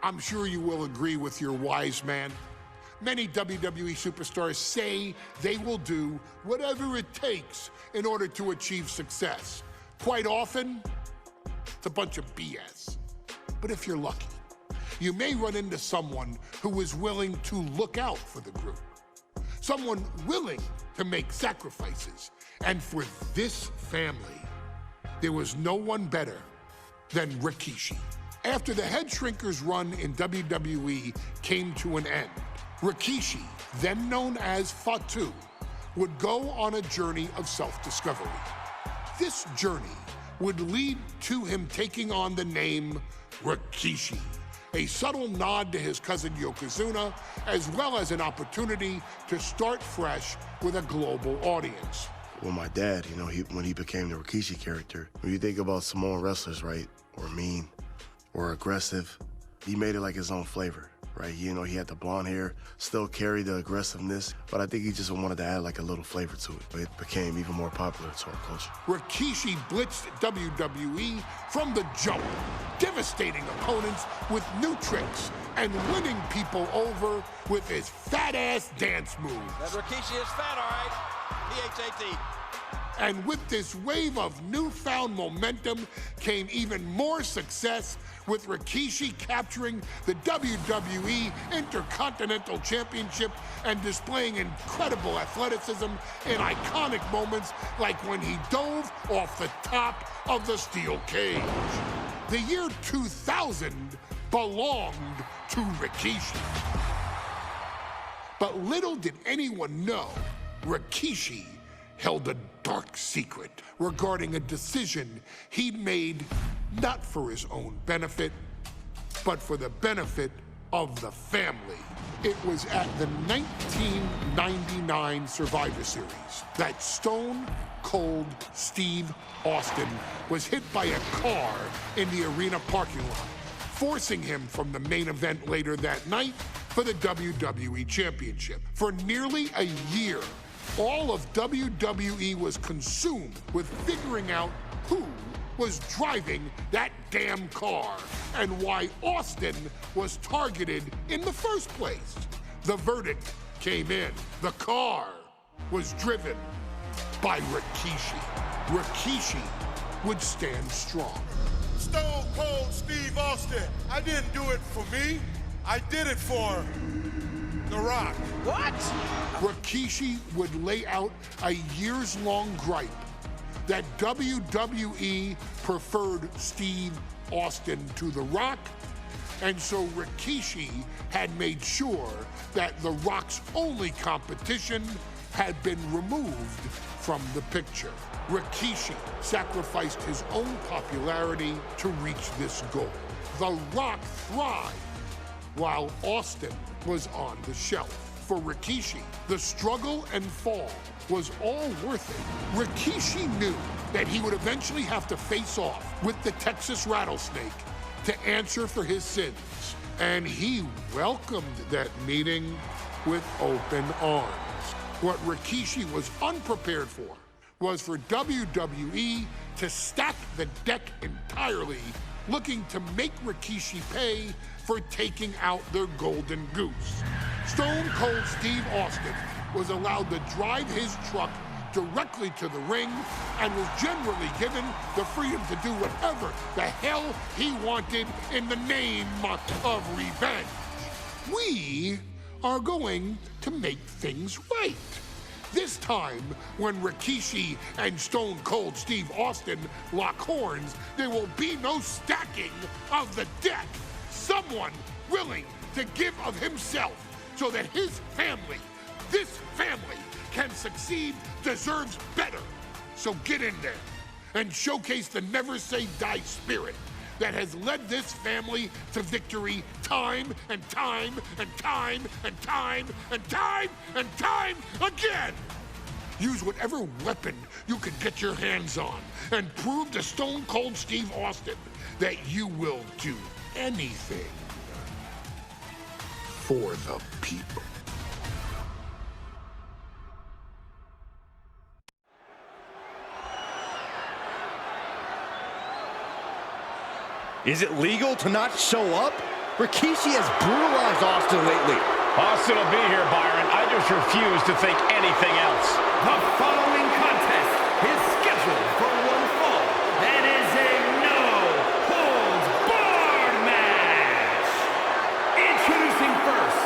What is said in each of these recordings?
I'm sure you will agree with your wise man. Many WWE superstars say they will do whatever it takes in order to achieve success. Quite often, it's a bunch of BS. But if you're lucky, you may run into someone who is willing to look out for the group. Someone willing to make sacrifices. And for this family, there was no one better than Rikishi. After the Head Shrinkers run in WWE came to an end, Rikishi, then known as Fatu, would go on a journey of self-discovery. This journey would lead to him taking on the name Rikishi, a subtle nod to his cousin Yokozuna, as well as an opportunity to start fresh with a global audience. Well, my dad, you know, when he became the Rikishi character, when you think about Samoan wrestlers, right, or mean, or aggressive, he made it like his own flavor, right? You know, he had the blonde hair, still carried the aggressiveness, but I think he just wanted to add like a little flavor to it. It became even more popular to our culture. Rikishi blitzed WWE from the jump, devastating opponents with new tricks and winning people over with his fat-ass dance moves. That Rikishi is fat, all right. P-H-A-T. And with this wave of newfound momentum came even more success, with Rikishi capturing the WWE Intercontinental Championship and displaying incredible athleticism in iconic moments like when he dove off the top of the steel cage. The year 2000 belonged to Rikishi. But little did anyone know, Rikishi held a dark secret regarding a decision he'd made not for his own benefit, but for the benefit of the family. It was at the 1999 Survivor Series that Stone Cold Steve Austin was hit by a car in the arena parking lot, forcing him from the main event later that night for the WWE Championship. For nearly a year, all of WWE was consumed with figuring out who was driving that damn car and why Austin was targeted in the first place. The verdict came in. The car was driven by Rikishi. Rikishi would stand strong. Stone Cold Steve Austin. I didn't do it for me. I did it for The Rock. What? Rikishi would lay out a years-long gripe that WWE preferred Steve Austin to The Rock, and so Rikishi had made sure that The Rock's only competition had been removed from the picture. Rikishi sacrificed his own popularity to reach this goal. The Rock thrived while Austin was on the shelf. For Rikishi, the struggle and fall was all worth it. Rikishi knew that he would eventually have to face off with the Texas Rattlesnake to answer for his sins, and he welcomed that meeting with open arms. What Rikishi was unprepared for was for WWE to stack the deck entirely, looking to make Rikishi pay for taking out their golden goose. Stone Cold Steve Austin was allowed to drive his truck directly to the ring and was generally given the freedom to do whatever the hell he wanted in the name of revenge. We are going to make things right. This time, when Rikishi and Stone Cold Steve Austin lock horns, there will be no stacking of the deck. Someone willing to give of himself so that his family, this family, can succeed, deserves better. So get in there and showcase the never say die spirit that has led this family to victory time and time and time and time and time and time again. Use whatever weapon you can get your hands on and prove to Stone Cold Steve Austin that you will do anything for the people. Is it legal to not show up? Rikishi has brutalized Austin lately. Austin will be here, Byron. I just refuse to think anything else. The following contest is scheduled for one fall and is a no-holds-barred match. Introducing first,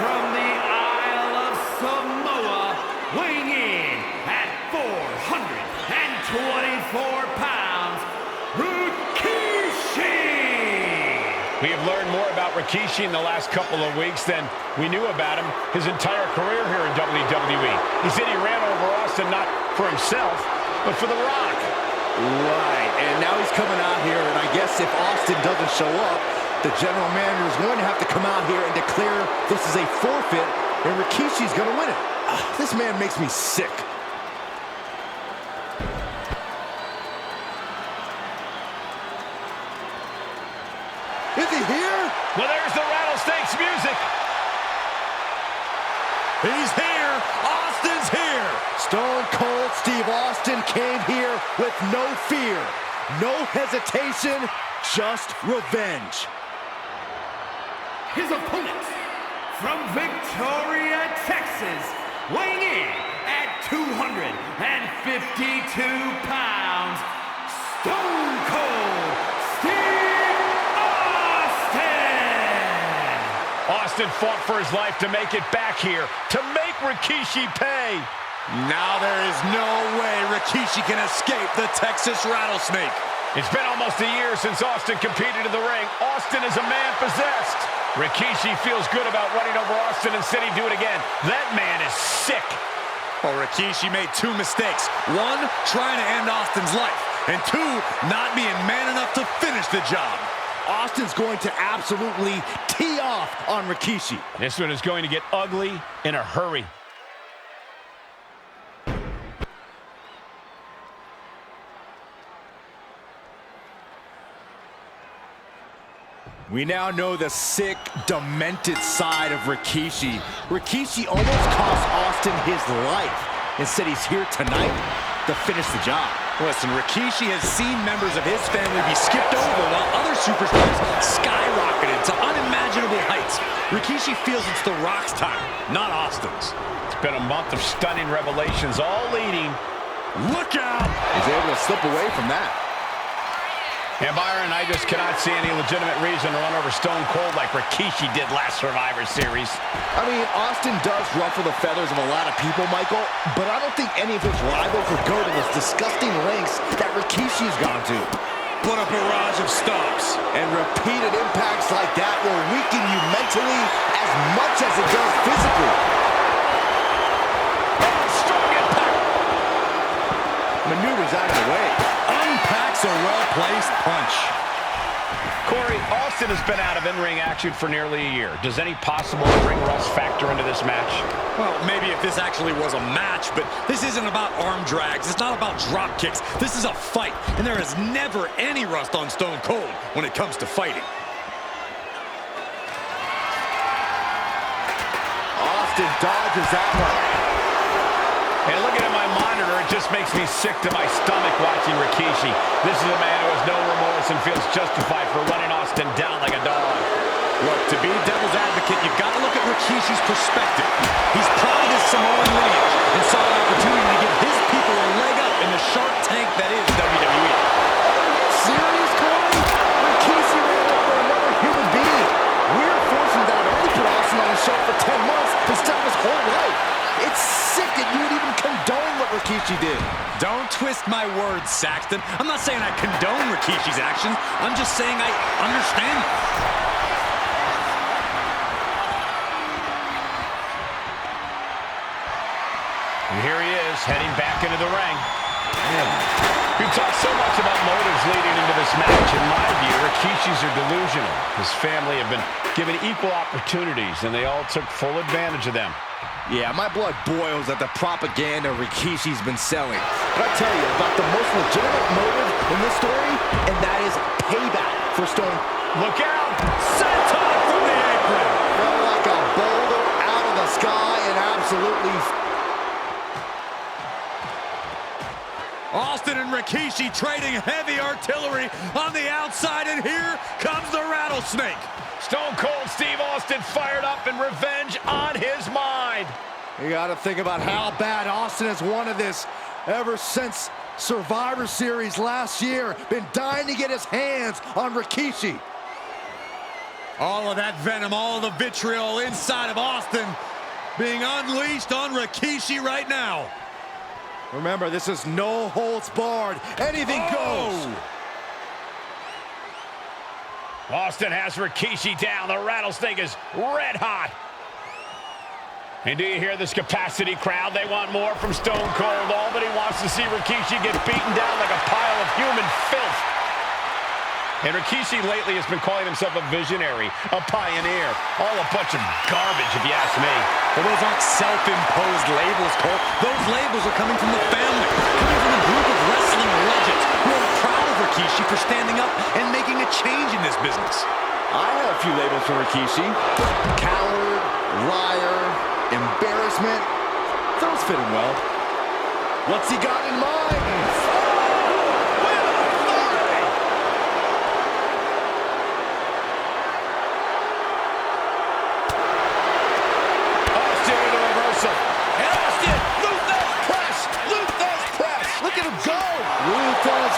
from the Isle of Samoa, weighing in at 424 pounds, Rikishi! We have learned more about Rikishi in the last couple of weeks than we knew about him his entire career here in WWE. He said he ran over Austin not for himself, but for The Rock. Right, and now he's coming out here, and I guess if Austin doesn't show up, the general manager is going to have to come out here and declare this is a forfeit, and Rikishi's going to win it. This man makes me sick. Is he here? Well, there's the Rattlesnakes music. He's here. Austin's here. Stone Cold Steve Austin came here with no fear, no hesitation, just revenge. His opponent, from Victoria, Texas, weighing in at 252 pounds, Stone Cold Steve Austin! Austin fought for his life to make it back here, to make Rikishi pay. Now there is no way Rikishi can escape the Texas Rattlesnake. It's been almost a year since Austin competed in the ring. Austin is a man possessed. Rikishi feels good about running over Austin and said he'd do it again. That man is sick. Well, Rikishi made two mistakes. One, trying to end Austin's life. And two, not being man enough to finish the job. Austin's going to absolutely tee off on Rikishi. This one is going to get ugly in a hurry. We now know the sick, demented side of Rikishi. Rikishi almost cost Austin his life. Instead, he's here tonight to finish the job. Listen, Rikishi has seen members of his family be skipped over while other superstars skyrocketed to unimaginable heights. Rikishi feels it's The Rock's time, not Austin's. It's been a month of stunning revelations, all leading. Look out! He's able to slip away from that. And Byron, I just cannot see any legitimate reason to run over Stone Cold like Rikishi did last Survivor Series. I mean, Austin does ruffle the feathers of a lot of people, Michael, but I don't think any of his rivals would go to this disgusting lengths that Rikishi's gone to. But a barrage of stomps and repeated impacts like that will weaken you mentally as much as it does physically. Oh, strong impact! Maneuvers out of the way. Unpacks a well-placed punch. Corey, Austin has been out of in-ring action for nearly a year. Does any possible ring rust factor into this match? Well, maybe if this actually was a match, but this isn't about arm drags. It's not about drop kicks. This is a fight, and there is never any rust on Stone Cold when it comes to fighting. Austin dodges that one. And looking at my monitor, it just makes me sick to my stomach watching Rikishi. This is a man who has no remorse and feels justified for running Austin down like a dog. Look, to be devil's advocate, you've got to look at Rikishi's perspective. He's proud of his Samoan lineage and saw an opportunity to give his people a leg up in the Shark Tank that is WWE. Serious, Corey? Rikishi ran over another human being. We're fortunate that only put Austin on the show for 10 months instead of his whole life. It's sick that you would even condone what Rikishi did. Don't twist my words, Saxton. I'm not saying I condone Rikishi's actions. I'm just saying I understand them. And here he is, heading back into the ring. We've talked so much about motives leading into this match. In my view, Rikishi's are delusional. His family have been given equal opportunities, and they all took full advantage of them. Yeah, my blood boils at the propaganda Rikishi's been selling. But I tell you about the most legitimate motive in this story, and that is payback for Stone. Look out! Senton from the apron! Fell like a boulder out of the sky and absolutely... Austin and Rikishi trading heavy artillery on the outside, and here comes the Rattlesnake. Stone Cold Steve Austin fired up and revenge on his mind. You got to think about how bad Austin has wanted this ever since Survivor Series last year. Been dying to get his hands on Rikishi. All of that venom, all of the vitriol inside of Austin being unleashed on Rikishi right now. Remember, this is no holds barred. Anything goes. Austin has Rikishi down. The rattlesnake is red hot. And do you hear this capacity crowd? They want more from Stone Cold. All that he wants to see Rikishi get beaten down like a pile of human filth. And Rikishi lately has been calling himself a visionary, a pioneer. All a bunch of garbage, if you ask me. Well, those aren't self-imposed labels, Cole. Those labels are coming from the family, coming from a group of wrestling legends who are proud of Rikishi for standing up and making a change in this business. I have a few labels for Rikishi. Coward, liar, embarrassment. Those fit him well. What's he got in mind?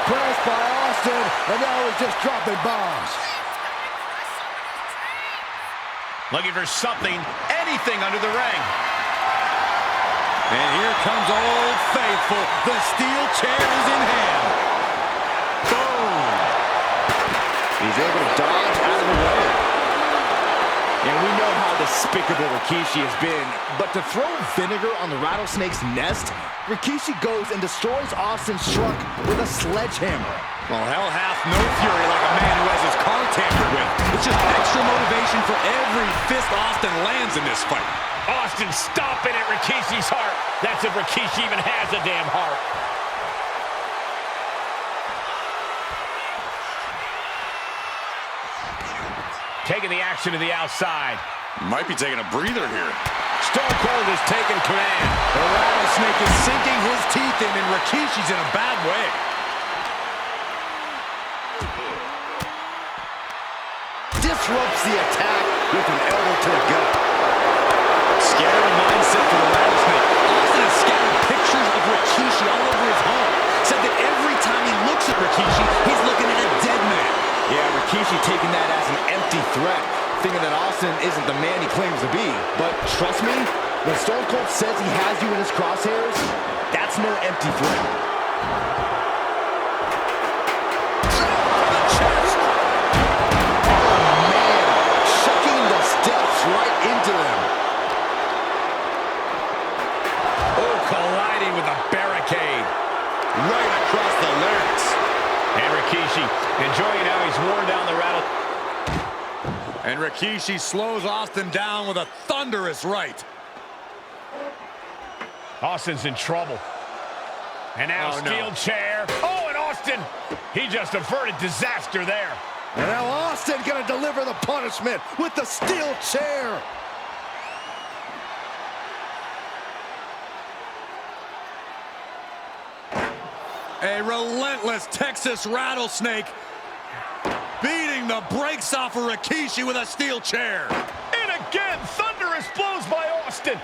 Pressed by Austin, and now he's just dropping bombs. Looking for something, anything under the ring. And here comes Old Faithful. The steel chair is in hand. Boom. He's able to dodge out of the way. And we know how despicable Rikishi has been, but to throw vinegar on the rattlesnake's nest, Rikishi goes and destroys Austin's truck with a sledgehammer. Well, hell hath no fury like a man who has his car tampered with. It's just extra motivation for every fist Austin lands in this fight. Austin stomping at Rikishi's heart. That's if Rikishi even has a damn heart. Taking the action to the outside. Might be taking a breather here. Stone Cold is taking command. The rattlesnake is sinking his teeth in, and Rikishi's in a bad way. Disrupts the attack with an elbow to the gut. Scary mindset for the rattlesnake. Austin has scattered pictures of Rikishi all over his home. Said that every time he looks at Rikishi, he's looking at a dead man. Yeah, Rikishi taking that as an empty threat, thinking that Austin isn't the man he claims to be. But trust me, when Stone Cold says he has you in his crosshairs, that's no empty threat. Oh, man, chucking the steps right into them. Oh, colliding with a barricade. Right across the larynx. And Rikishi enjoying how he's worn down the rattle. And Rikishi slows Austin down with a thunderous right. Austin's in trouble. And now steel chair. Oh, and Austin, he just averted disaster there. And now Austin gonna deliver the punishment with the steel chair. A relentless Texas rattlesnake beating the brakes off of Rikishi with a steel chair. And again, thunderous blows by Austin.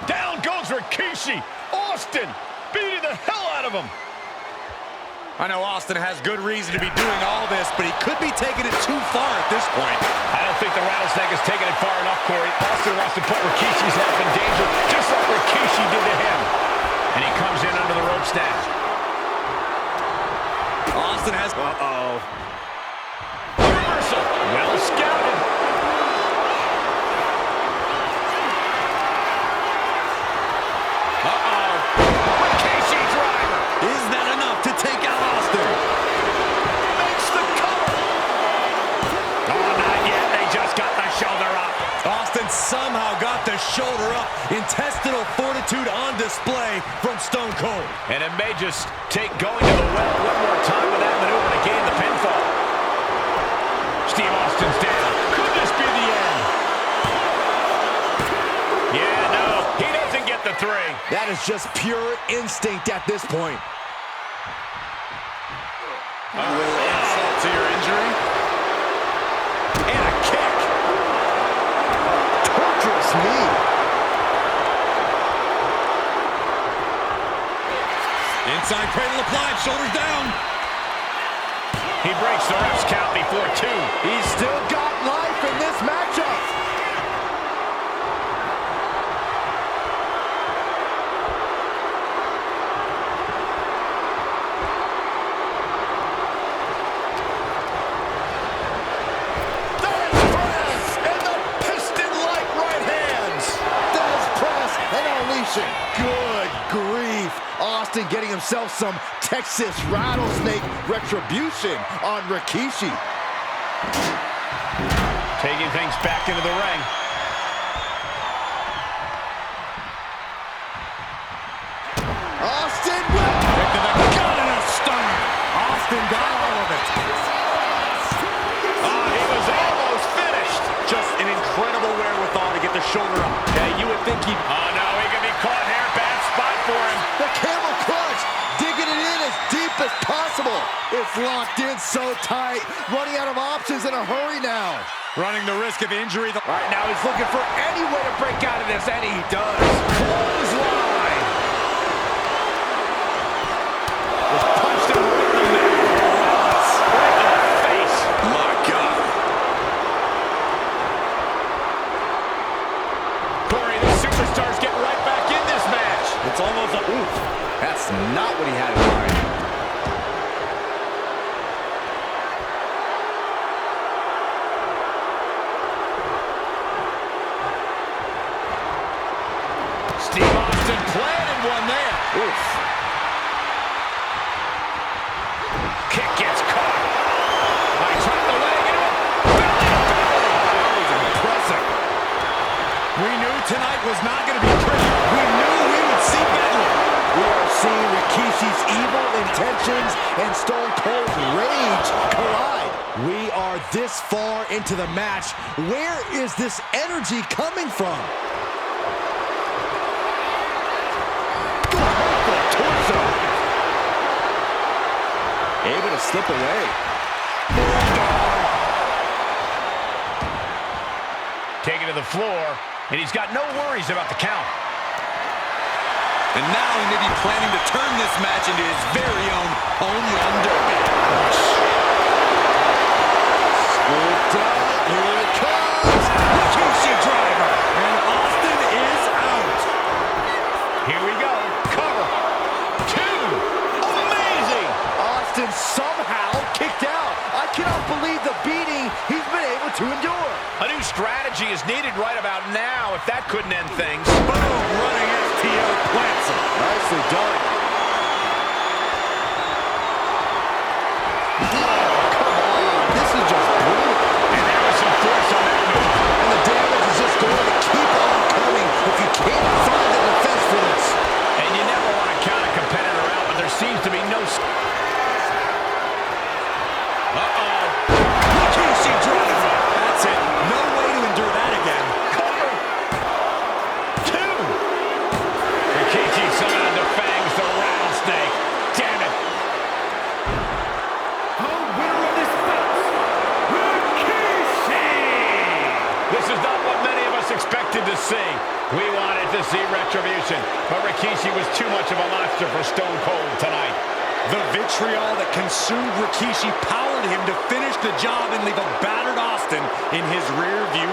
Down goes Rikishi. Austin beating the hell out of him. I know Austin has good reason to be doing all this, but he could be taking it too far at this point. I don't think the rattlesnake is taking it far enough, Corey. Austin wants to put Rikishi's life in danger, just like Rikishi did to him. And he comes in under the ropes now. Austin has... Reversal. Well scouted. Rikishi driver. Is that enough to take out Austin? Makes the cover. Oh, not yet. They just got the shoulder up. Austin somehow got the shoulder up. Intestinal fortitude on display from Stone Cold. And it may just take going to the well one more time with that maneuver to gain the pinfall. Steve Austin's down. Could this be the end? Yeah, no. He doesn't get the three. That is just pure instinct at this point. A little insult to your injury. And a Ringside cradle applied, shoulders down. He breaks the ref's count before 2. He's still got life in this matchup. Good grief. Austin getting himself some Texas rattlesnake retribution on Rikishi. Taking things back into the ring. Austin got in a stunner. Austin got all of it. He was almost finished. Just an incredible wherewithal to get the shoulder up. Yeah, you would think he'd... Oh, no, he could be caught here. Bad spot for him. The camel clutch, digging it in as deep as possible. It's locked in so tight, running out of options in a hurry now. running the risk of injury. Right now he's looking for any way to break out of this, and he does. Clothesline. Just punched him right in the neck. Right in the face. My God. Corey, the superstars get right back in this match. It's almost a... Oof. That's not what he had in mind. Steve Austin planted one there. Oof. Kick gets caught. I trapped the leg into a belly to belly. That was impressive. We knew tonight was not going to be pretty. We knew we would see bedlam. We are seeing Rikishi's evil intentions and Stone Cold's rage collide. We are this far into the match. Where is this energy coming from? Torso. Able to slip away. Taken to the floor, and he's got no worries about the count. And now he may be planning to turn this match into his very own home run derby. Scooped up. Here it comes. Rikishi driver. And Austin is out. Here we go. Cover. 2. Amazing. Austin somehow kicked out. I cannot believe the beating he's been able to endure. A new strategy is needed right about now if that couldn't end things. Boom. Running STO plants him. Nicely done. Oh, come on. This is just brutal. And there was some force on that move. And the damage is just going to keep on coming if you can't find the defense for this. And you never want to count a competitor out, but there seems to be no... Uh-oh. Rikishi driver. That's it. No way to endure that again. Cover. 2. Rikishi summoned the fangs, the rattlesnake. Damn it. The winner of this bout, Rikishi! This is not what many of us expected to see. We wanted to see retribution, but Rikishi was too much of a monster for Stone Cold tonight. The vitriol that consumed Rikishi powered him to finish the job and leave a battered Austin in his rear-view